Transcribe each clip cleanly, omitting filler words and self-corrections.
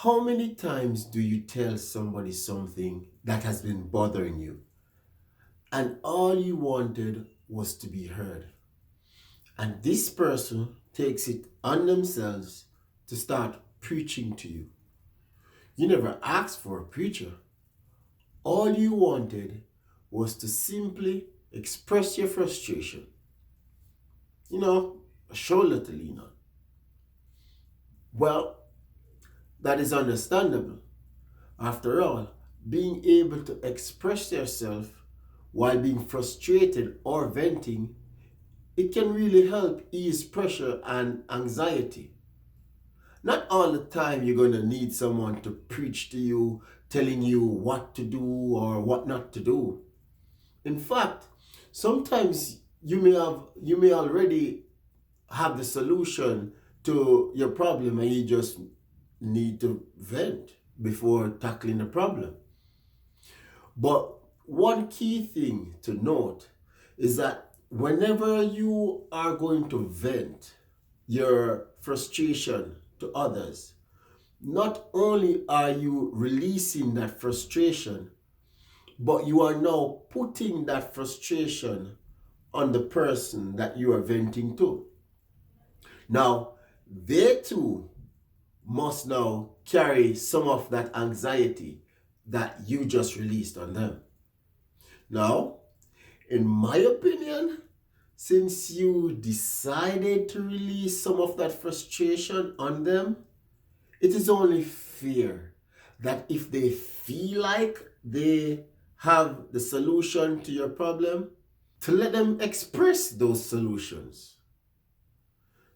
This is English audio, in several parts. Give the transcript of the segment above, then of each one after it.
How many times do you tell somebody something that has been bothering you and all you wanted was to be heard? And this person takes it on themselves to start preaching to you. You never asked for a preacher. All you wanted was to simply express your frustration. A shoulder to lean on. Well, that is understandable. After all, being able to express yourself while being frustrated or venting, it can really help ease pressure and anxiety. Not all the time you're going to need someone to preach to you, telling you what to do or what not to do. In fact, sometimes you may already have the solution to your problem and you just need to vent before tackling the problem. But one key thing to note is that whenever you are going to vent your frustration to others, not only are you releasing that frustration, but you are now putting that frustration on the person that you are venting to. Now, they too must now carry some of that anxiety that you just released on them. Now, in my opinion, since you decided to release some of that frustration on them, it is only fair that if they feel like they have the solution to your problem, to let them express those solutions.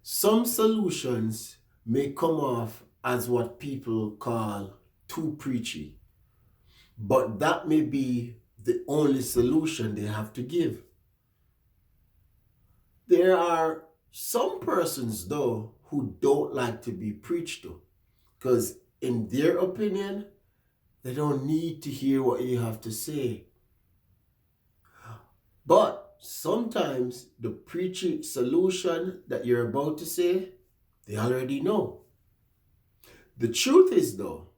Some solutions may come off as what people call too preachy, but that may be the only solution they have to give. There are some persons, though, who don't like to be preached to because, in their opinion, they don't need to hear what you have to say. But sometimes the preachy solution that you're about to say, they already know. The truth is, though,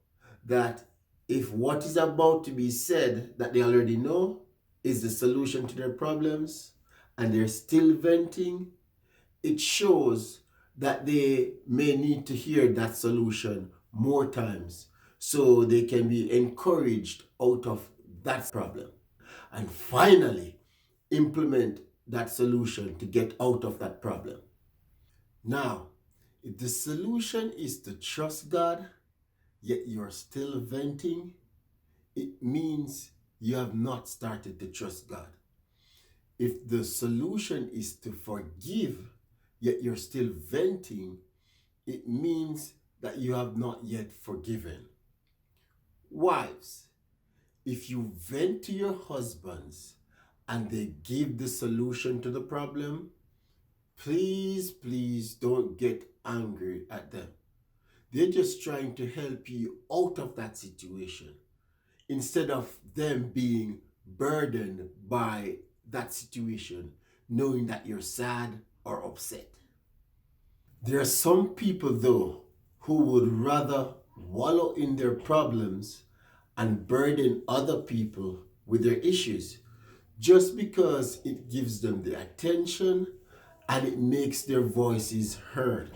that if what is about to be said that they already know is the solution to their problems and they're still venting, it shows that they may need to hear that solution more times so they can be encouraged out of that problem and finally implement that solution to get out of that problem. Now, if the solution is to trust God, yet you're still venting, it means you have not started to trust God. If the solution is to forgive, yet you're still venting, it means that you have not yet forgiven. Wives, if you vent to your husbands and they give the solution to the problem, please don't get angry at them. They're just trying to help you out of that situation instead of them being burdened by that situation, knowing that you're sad or upset. There are some people, though, who would rather wallow in their problems and burden other people with their issues just because it gives them the attention and it makes their voices heard.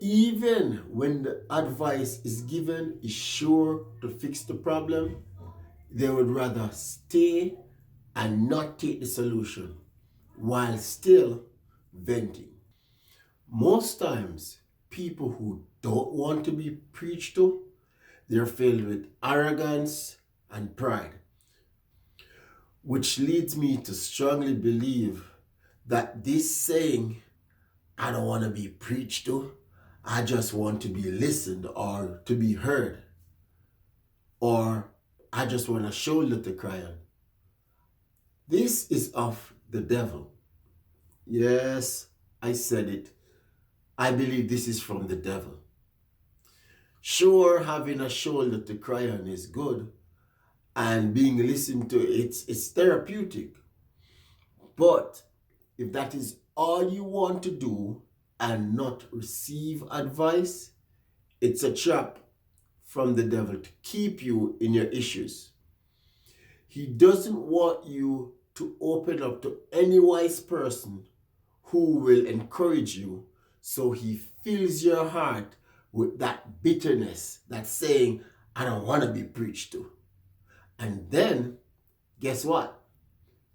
Even when the advice is given is sure to fix the problem, they would rather stay and not take the solution while still venting. Most times, people who don't want to be preached to, they're filled with arrogance and pride, which leads me to strongly believe that this saying, I don't want to be preached to, I just want to be listened or to be heard, or I just want a shoulder to cry on. This is of the devil. Yes, I said it. I believe this is from the devil. Sure, having a shoulder to cry on is good, and being listened to, it's therapeutic. But if that is all you want to do and not receive advice, it's a trap from the devil to keep you in your issues. He doesn't want you to open up to any wise person who will encourage you, so he fills your heart with that bitterness, that saying, I don't want to be preached to. And then, guess what?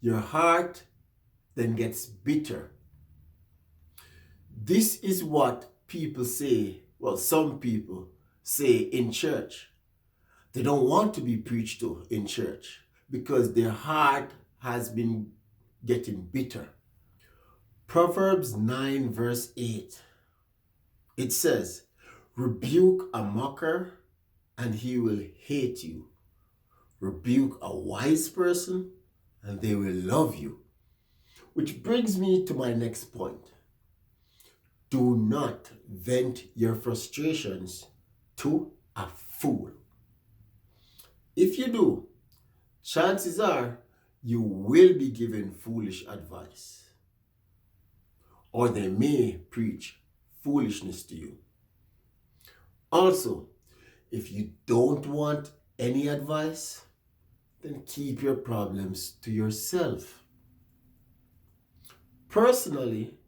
Your heart then gets bitter. This is what people say, well, some people say in church. They don't want to be preached to in church because their heart has been getting bitter. Proverbs 9 verse 8, it says, rebuke a mocker and he will hate you. Rebuke a wise person and they will love you. Which brings me to my next point. Do not vent your frustrations to a fool. If you do, chances are you will be given foolish advice, or they may preach foolishness to you. Also, if you don't want any advice, then keep your problems to yourself. Personally,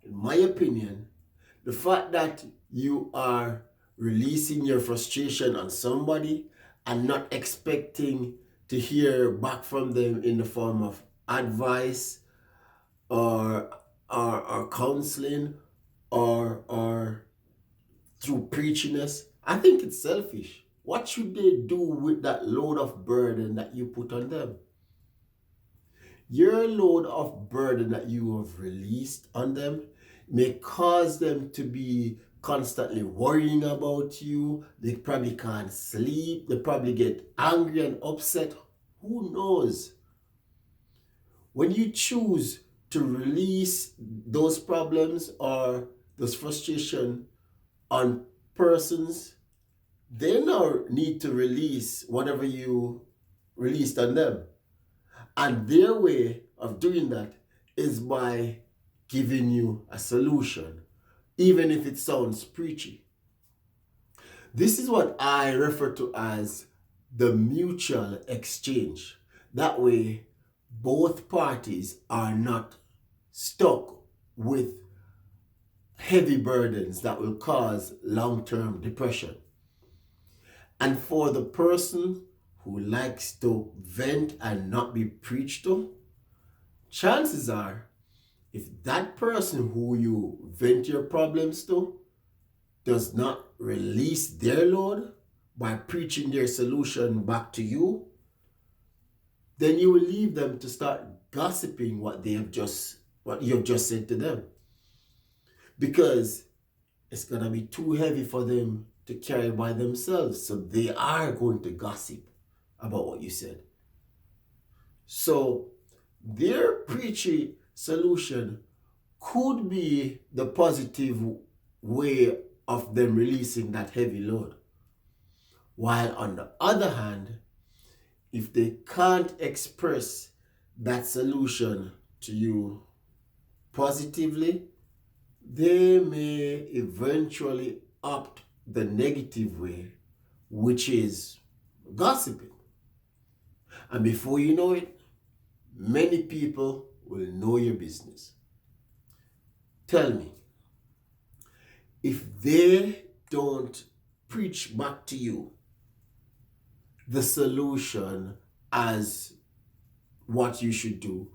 in my opinion, the fact that you are releasing your frustration on somebody and not expecting to hear back from them in the form of advice or counseling or through preachiness, I think it's selfish. What should they do with that load of burden that you put on them? Your load of burden that you have released on them may cause them to be constantly worrying about you. They probably can't sleep. They probably get angry and upset. Who knows? When you choose to release those problems or those frustration on persons, they now need to release whatever you released on them. And their way of doing that is by giving you a solution, even if it sounds preachy. This is what I refer to as the mutual exchange. That way, both parties are not stuck with heavy burdens that will cause long-term depression. And for the person who likes to vent and not be preached to, chances are, if that person who you vent your problems to does not release their load by preaching their solution back to you, then you will leave them to start gossiping what you have just said to them. Because it's going to be too heavy for them to carry by themselves. So they are going to gossip about what you said. So their preachy solution could be the positive way of them releasing that heavy load. While on the other hand, if they can't express that solution to you positively, they may eventually opt the negative way, which is gossiping. And before you know it, many people will know your business. Tell me, if they don't preach back to you the solution as what you should do,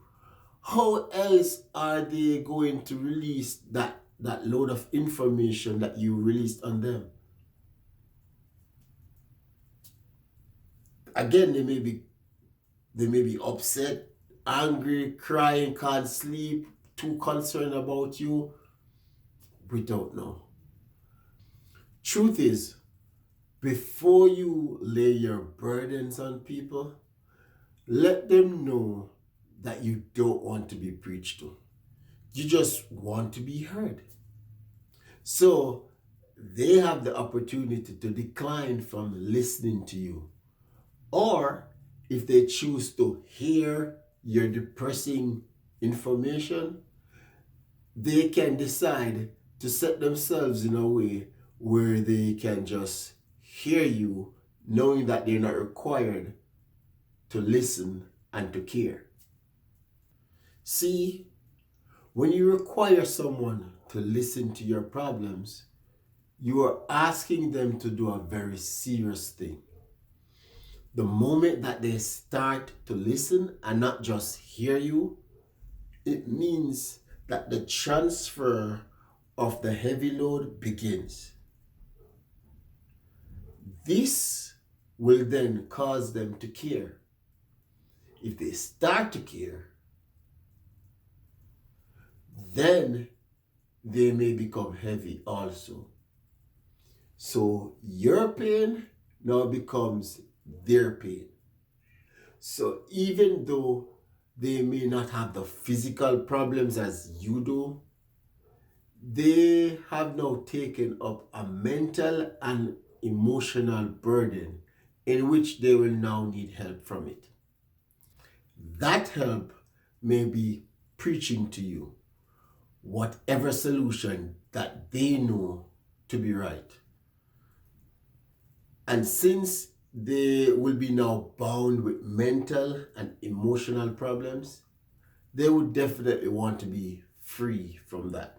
how else are they going to release that load of information that you released on them? Again, they may be upset, angry, crying, can't sleep, too concerned about you. We don't know. Truth is, before you lay your burdens on people, let them know that you don't want to be preached to. You just want to be heard. So they have the opportunity to decline from listening to you. Or if they choose to hear your depressing information, they can decide to set themselves in a way where they can just hear you, knowing that they're not required to listen and to care. See, when you require someone to listen to your problems, you are asking them to do a very serious thing. The moment that they start to listen and not just hear you, it means that the transfer of the heavy load begins. This will then cause them to care. If they start to care, then they may become heavy also. So your pain now becomes their pain. So even though they may not have the physical problems as you do, they have now taken up a mental and emotional burden in which they will now need help from it. That help may be preaching to you whatever solution that they know to be right. And since they will be now bound with mental and emotional problems, they would definitely want to be free from that.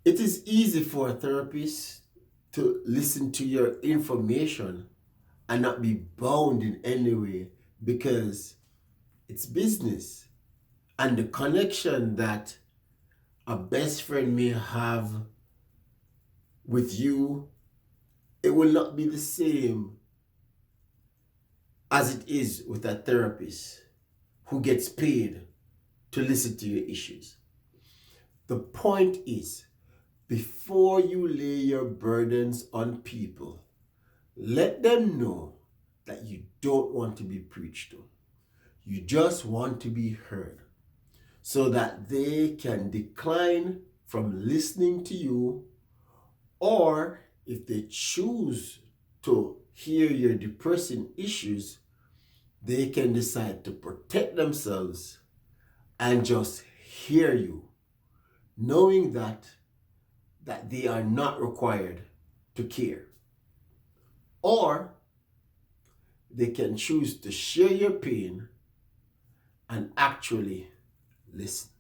It is easy for a therapist to listen to your information and not be bound in any way because it's business. And the connection that a best friend may have with you, it will not be the same as it is with a therapist who gets paid to listen to your issues. The point is, before you lay your burdens on people, let them know that you don't want to be preached to. You just want to be heard so that they can decline from listening to you, or if they choose to hear your depressing issues, they can decide to protect themselves and just hear you, knowing that they are not required to care. Or they can choose to share your pain and actually listen.